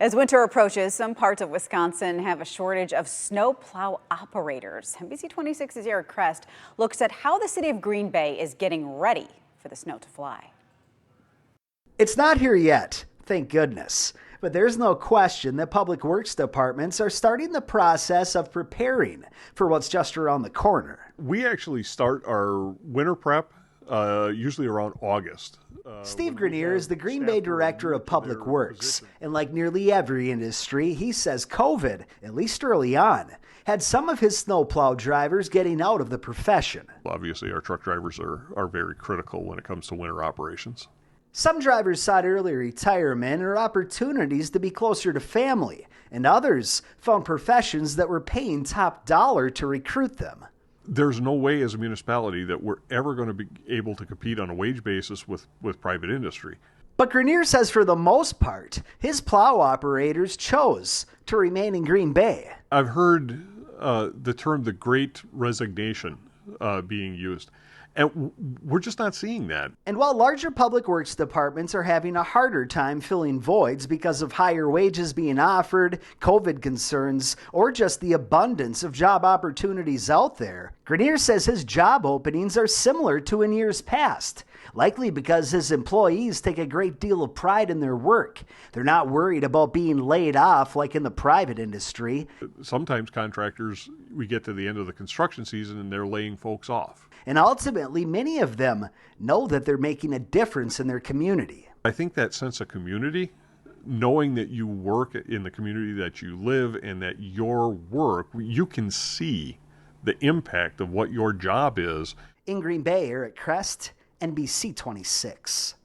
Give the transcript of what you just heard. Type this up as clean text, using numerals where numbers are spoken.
As winter approaches, some parts of Wisconsin have a shortage of snowplow operators. NBC 26's Eric Crest looks at how the city of Green Bay is getting ready for the snow to fly. It's not here yet, thank goodness. But there's no question that public works departments are starting the process of preparing for what's just around the corner. We actually start our winter prep usually around August. Steve Grenier is the Green Bay Director of Public Works. And like nearly every industry, he says COVID, at least early on, had some of his snowplow drivers getting out of the profession. Obviously, our truck drivers are very critical when it comes to winter operations. Some drivers sought early retirement or opportunities to be closer to family, and others found professions that were paying top dollar to recruit them. There's no way as a municipality that we're ever going to be able to compete on a wage basis with private industry. But Grenier says for the most part, his plow operators chose to remain in Green Bay. I've heard the term the Great Resignation being used. And we're just not seeing that. And while larger public works departments are having a harder time filling voids because of higher wages being offered, COVID concerns, or just the abundance of job opportunities out there, Grenier says his job openings are similar to in years past, likely because his employees take a great deal of pride in their work. They're not worried about being laid off like in the private industry. Sometimes contractors, we get to the end of the construction season and they're laying folks off. And ultimately, many of them know that they're making a difference in their community. I think that sense of community, knowing that you work in the community that you live and that your work, you can see the impact of what your job is. In Green Bay, Eric Crest, NBC 26.